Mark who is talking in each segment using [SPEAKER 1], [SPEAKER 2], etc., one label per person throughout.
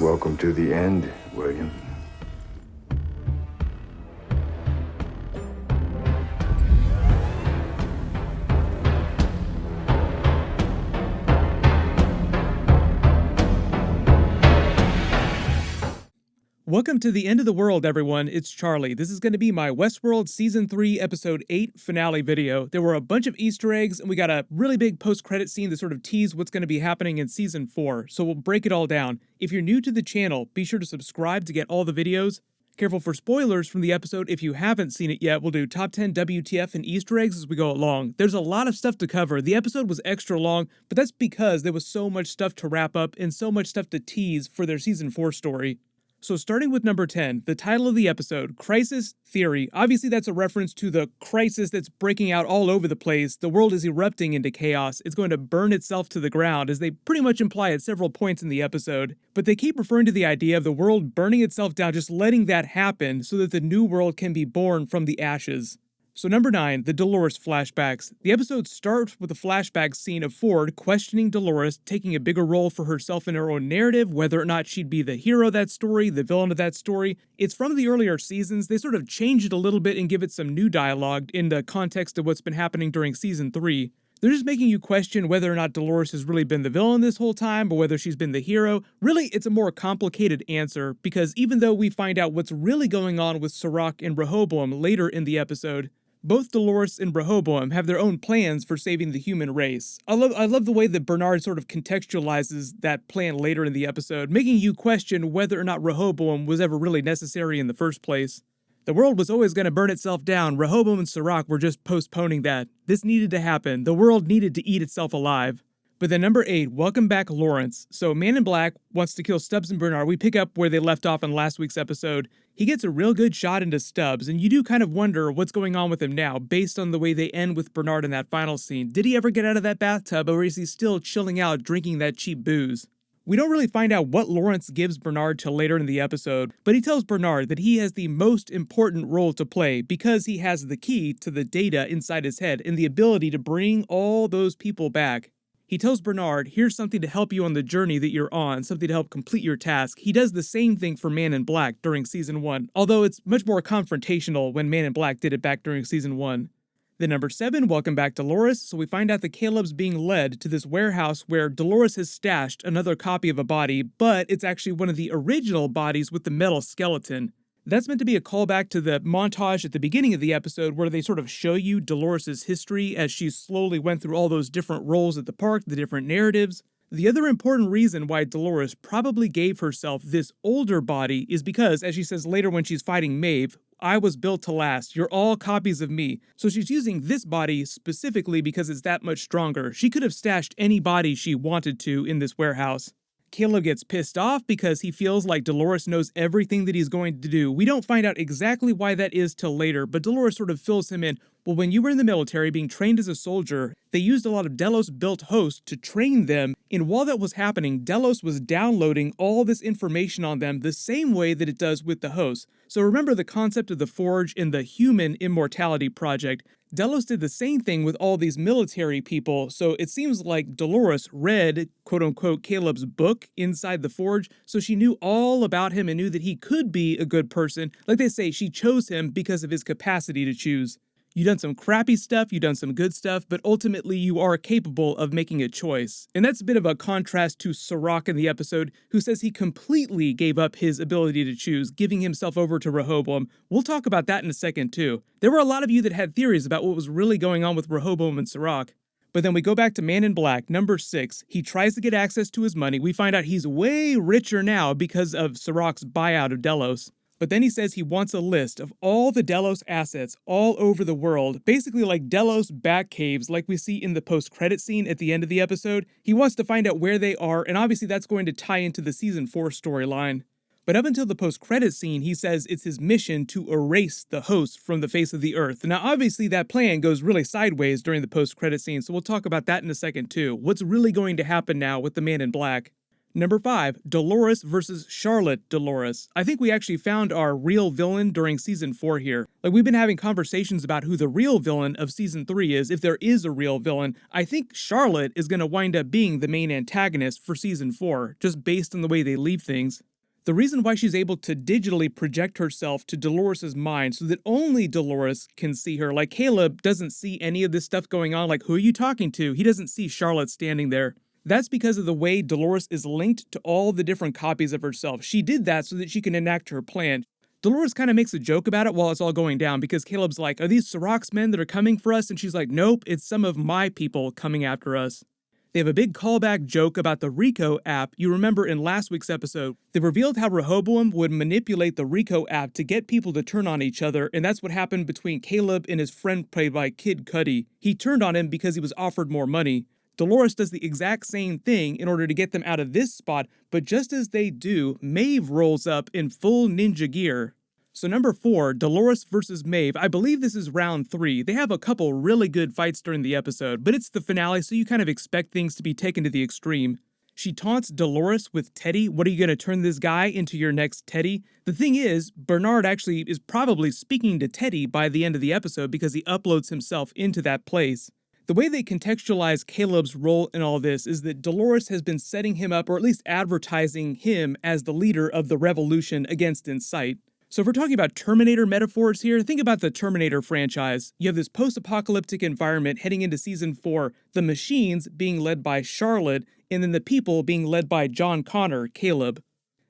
[SPEAKER 1] Welcome to the end, William.
[SPEAKER 2] Welcome to the end of the world, everyone. It's Charlie. This is going to be my Westworld Season 3, Episode 8 finale video. There were a bunch of Easter eggs, and we got a really big post-credit scene to sort of tease what's going to be happening in Season 4, so we'll break it all down. If you're new to the channel, be sure to subscribe to get all the videos. Careful for spoilers from the episode if you haven't seen it yet. We'll do top 10 WTF and Easter eggs as we go along. There's a lot of stuff to cover. The episode was extra long, but that's because there was so much stuff to wrap up and so much stuff to tease for their Season 4 story. So starting with number 10, the title of the episode, Crisis Theory. Obviously that's a reference to the crisis that's breaking out all over the place. The world is erupting into chaos. It's going to burn itself to the ground, as they pretty much imply at several points in the episode. But they keep referring to the idea of the world burning itself down, just letting that happen so that the new world can be born from the ashes. So number 9, the Dolores flashbacks. The episode starts with a flashback scene of Ford questioning Dolores, taking a bigger role for herself in her own narrative, whether or not she'd be the hero of that story, the villain of that story. It's from the earlier seasons. They sort of change it a little bit and give it some new dialogue in the context of what's been happening during Season 3. They're just making you question whether or not Dolores has really been the villain this whole time, or whether she's been the hero. Really, it's a more complicated answer, because even though we find out what's really going on with Siroc and Rehoboam later in the episode, both Dolores and Rehoboam have their own plans for saving the human race. I love the way that Bernard sort of contextualizes that plan later in the episode, making you question whether or not Rehoboam was ever really necessary in the first place. The world was always going to burn itself down. Rehoboam and Siroc were just postponing that. This needed to happen. The world needed to eat itself alive. But then number 8, welcome back Lawrence. So Man in Black wants to kill Stubbs and Bernard. We pick up where they left off in last week's episode. He gets a real good shot into Stubbs, and you do kind of wonder what's going on with him now, based on the way they end with Bernard in that final scene. Did he ever get out of that bathtub, or is he still chilling out drinking that cheap booze? We don't really find out what Lawrence gives Bernard till later in the episode, but he tells Bernard that he has the most important role to play because he has the key to the data inside his head and the ability to bring all those people back. He tells Bernard, here's something to help you on the journey that you're on, something to help complete your task. He does the same thing for Man in Black during Season 1, although it's much more confrontational when Man in Black did it back during Season 1. Then number 7, welcome back Dolores. So we find out that Caleb's being led to this warehouse where Dolores has stashed another copy of a body, but it's actually one of the original bodies with the metal skeleton. That's meant to be a callback to the montage at the beginning of the episode where they sort of show you Dolores' history as she slowly went through all those different roles at the park, the different narratives. The other important reason why Dolores probably gave herself this older body is because, as she says later when she's fighting Maeve, I was built to last. You're all copies of me. So she's using this body specifically because it's that much stronger. She could have stashed any body she wanted to in this warehouse. Caleb gets pissed off because he feels like Dolores knows everything that he's going to do. We don't find out exactly why that is till later, but Dolores sort of fills him in. Well, when you were in the military being trained as a soldier, they used a lot of Delos-built hosts to train them, and while that was happening, Delos was downloading all this information on them the same way that it does with the hosts. So remember the concept of the Forge in the Human Immortality Project. Delos did the same thing with all these military people, so it seems like Dolores read, quote-unquote, Caleb's book inside the Forge, so she knew all about him and knew that he could be a good person. Like they say, she chose him because of his capacity to choose. You've done some crappy stuff, you've done some good stuff, but ultimately you are capable of making a choice. And that's a bit of a contrast to Siroc in the episode, who says he completely gave up his ability to choose, giving himself over to Rehoboam. We'll talk about that in a second too. There were a lot of you that had theories about what was really going on with Rehoboam and Siroc. But then we go back to Man in Black, number 6. He tries to get access to his money. We find out he's way richer now because of Siroc's buyout of Delos. But then he says he wants a list of all the Delos assets all over the world, basically like Delos bat caves like we see in the post-credit scene at the end of the episode. He wants to find out where they are, and obviously that's going to tie into the Season 4 storyline. But up until the post-credit scene, he says it's his mission to erase the host from the face of the earth. Now obviously that plan goes really sideways during the post-credit scene, so we'll talk about that in a second too. What's really going to happen now with the Man in Black? Number 5, Dolores versus Charlotte Dolores. I think we actually found our real villain during Season 4 here. Like, we've been having conversations about who the real villain of Season 3 is, if there is a real villain. I think Charlotte is going to wind up being the main antagonist for Season 4, just based on the way they leave things. The reason why she's able to digitally project herself to Dolores' mind so that only Dolores can see her, like Caleb doesn't see any of this stuff going on, like who are you talking to? He doesn't see Charlotte standing there. That's because of the way Dolores is linked to all the different copies of herself. She did that so that she can enact her plan. Dolores kind of makes a joke about it while it's all going down because Caleb's like, are these Siroc's men that are coming for us? And she's like, nope, it's some of my people coming after us. They have a big callback joke about the Rico app. You remember in last week's episode, they revealed how Rehoboam would manipulate the Rico app to get people to turn on each other, and that's what happened between Caleb and his friend played by Kid Cudi. He turned on him because he was offered more money. Dolores does the exact same thing in order to get them out of this spot, but just as they do, Maeve rolls up in full ninja gear. So number 4, Dolores versus Maeve. I believe this is round 3. They have a couple really good fights during the episode, but it's the finale, so you kind of expect things to be taken to the extreme. She taunts Dolores with Teddy. What are you going to turn this guy into your next Teddy? The thing is, Bernard actually is probably speaking to Teddy by the end of the episode because he uploads himself into that place. The way they contextualize Caleb's role in all this is that Dolores has been setting him up, or at least advertising him as the leader of the revolution against Incite. So if we're talking about Terminator metaphors here, think about the Terminator franchise. You have this post-apocalyptic environment heading into season 4, the machines being led by Charlotte, and then the people being led by John Connor, Caleb.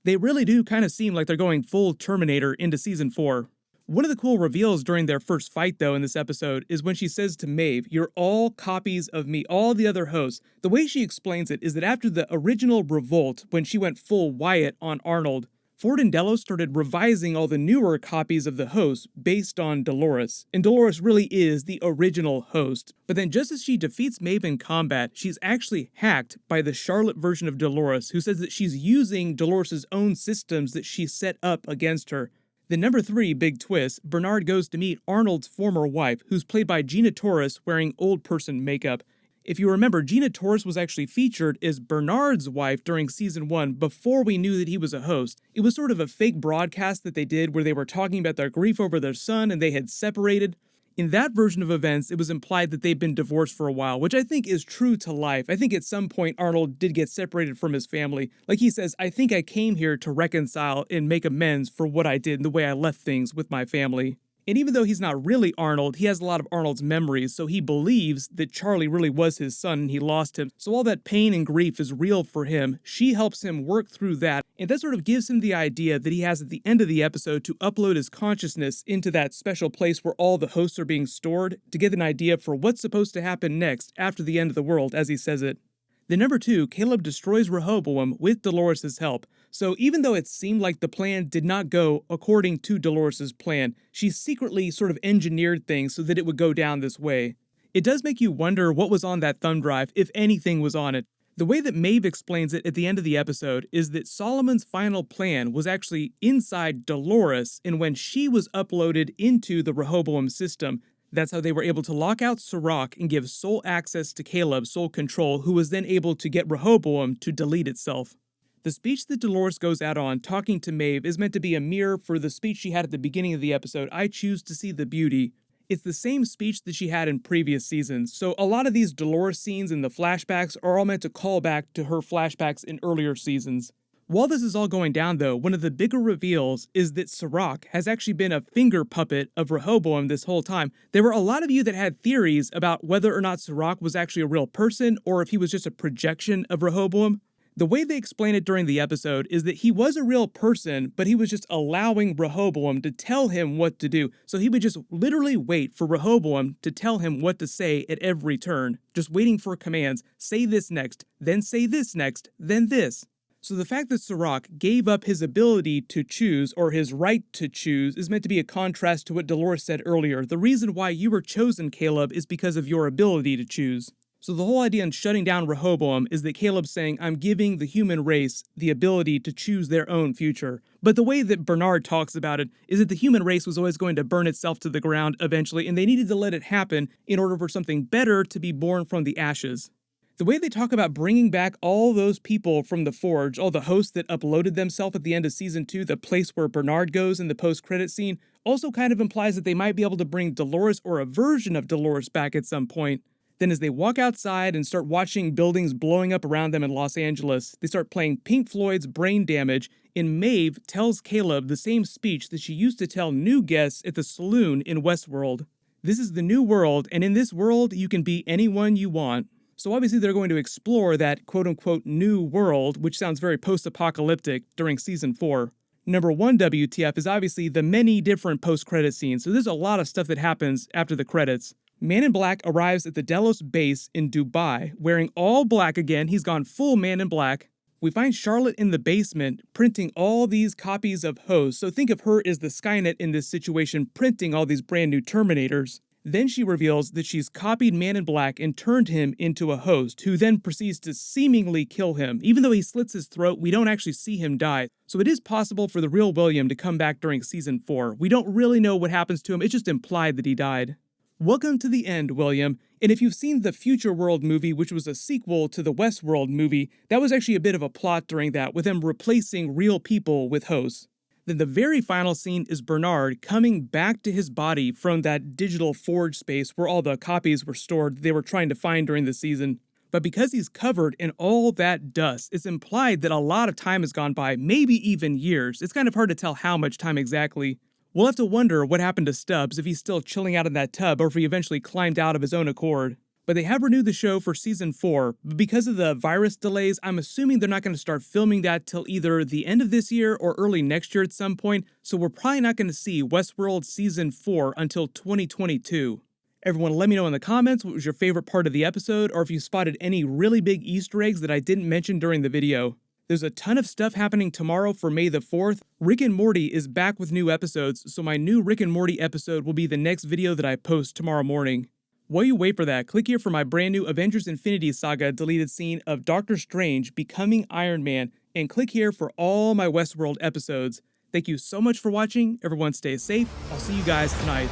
[SPEAKER 2] They really do kind of seem like they're going full Terminator into season 4. One of the cool reveals during their first fight, though, in this episode is when she says to Maeve, you're all copies of me, all the other hosts. The way she explains it is that after the original revolt, when she went full Wyatt on Arnold, Ford and Delos started revising all the newer copies of the host based on Dolores, and Dolores really is the original host. But then just as she defeats Maeve in combat, she's actually hacked by the Charlotte version of Dolores, who says that she's using Dolores' own systems that she set up against her. Then number 3 big twist, Bernard goes to meet Arnold's former wife, who's played by Gina Torres wearing old person makeup. If you remember, Gina Torres was actually featured as Bernard's wife during season 1 before we knew that he was a host. It was sort of a fake broadcast that they did where they were talking about their grief over their son and they had separated. In that version of events, it was implied that they'd been divorced for a while, which I think is true to life. I think at some point Arnold did get separated from his family. Like he says, I think I came here to reconcile and make amends for what I did and the way I left things with my family. And even though he's not really Arnold, he has a lot of Arnold's memories, so he believes that Charlie really was his son and he lost him. So all that pain and grief is real for him. She helps him work through that, and that sort of gives him the idea that he has at the end of the episode to upload his consciousness into that special place where all the hosts are being stored to get an idea for what's supposed to happen next after the end of the world, as he says it. Then number 2, Caleb destroys Rehoboam with Dolores' help. So even though it seemed like the plan did not go according to Dolores' plan, she secretly sort of engineered things so that it would go down this way. It does make you wonder what was on that thumb drive, if anything was on it. The way that Maeve explains it at the end of the episode is that Solomon's final plan was actually inside Dolores, and when she was uploaded into the Rehoboam system, that's how they were able to lock out Siroc and give sole access to Caleb, sole control, who was then able to get Rehoboam to delete itself. The speech that Dolores goes out on, talking to Maeve, is meant to be a mirror for the speech she had at the beginning of the episode, I choose to see the beauty. It's the same speech that she had in previous seasons, so a lot of these Dolores scenes in the flashbacks are all meant to call back to her flashbacks in earlier seasons. While this is all going down, though, one of the bigger reveals is that Siroc has actually been a finger puppet of Rehoboam this whole time. There were a lot of you that had theories about whether or not Siroc was actually a real person or if he was just a projection of Rehoboam. The way they explain it during the episode is that he was a real person, but he was just allowing Rehoboam to tell him what to do. So he would just literally wait for Rehoboam to tell him what to say at every turn, just waiting for commands. Say this next, then say this next, then this. So the fact that Siroc gave up his ability to choose, or his right to choose, is meant to be a contrast to what Dolores said earlier. The reason why you were chosen, Caleb, is because of your ability to choose. So the whole idea in shutting down Rehoboam is that Caleb's saying, I'm giving the human race the ability to choose their own future. But the way that Bernard talks about it is that the human race was always going to burn itself to the ground eventually, and they needed to let it happen in order for something better to be born from the ashes. The way they talk about bringing back all those people from the Forge, all the hosts that uploaded themselves at the end of Season 2, the place where Bernard goes in the post-credit scene, also kind of implies that they might be able to bring Dolores or a version of Dolores back at some point. Then as they walk outside and start watching buildings blowing up around them in Los Angeles, they start playing Pink Floyd's Brain Damage, and Maeve tells Caleb the same speech that she used to tell new guests at the saloon in Westworld. This is the new world, and in this world, you can be anyone you want. So obviously they're going to explore that quote-unquote new world, which sounds very post-apocalyptic, during Season 4. Number 1 WTF is obviously the many different post-credit scenes, so there's a lot of stuff that happens after the credits. Man in Black arrives at the Delos base in Dubai, wearing all black again. He's gone full Man in Black. We find Charlotte in the basement, printing all these copies of hosts, so think of her as the Skynet in this situation, printing all these brand new Terminators. Then she reveals that she's copied Man in Black and turned him into a host, who then proceeds to seemingly kill him. Even though he slits his throat, we don't actually see him die. So it is possible for the real William to come back during Season 4. We don't really know what happens to him, it's just implied that he died. Welcome to the end, William. And if you've seen the Future World movie, which was a sequel to the Westworld movie, that was actually a bit of a plot during that, with them replacing real people with hosts. Then the very final scene is Bernard coming back to his body from that digital forge space where all the copies were stored that they were trying to find during the season. But because he's covered in all that dust, it's implied that a lot of time has gone by, maybe even years. It's kind of hard to tell how much time exactly. We'll have to wonder what happened to Stubbs, if he's still chilling out in that tub or if he eventually climbed out of his own accord. But they have renewed the show for Season 4, but because of the virus delays, I'm assuming they're not going to start filming that till either the end of this year or early next year at some point, so we're probably not going to see Westworld Season 4 until 2022. Everyone, let me know in the comments what was your favorite part of the episode, or if you spotted any really big Easter eggs that I didn't mention during the video. There's a ton of stuff happening tomorrow for May the 4th. Rick and Morty is back with new episodes, so my new Rick and Morty episode will be the next video that I post tomorrow morning. While you wait for that, click here for my brand new Avengers Infinity Saga deleted scene of Doctor Strange becoming Iron Man, and click here for all my Westworld episodes. Thank you so much for watching. Everyone stay safe. I'll see you guys tonight.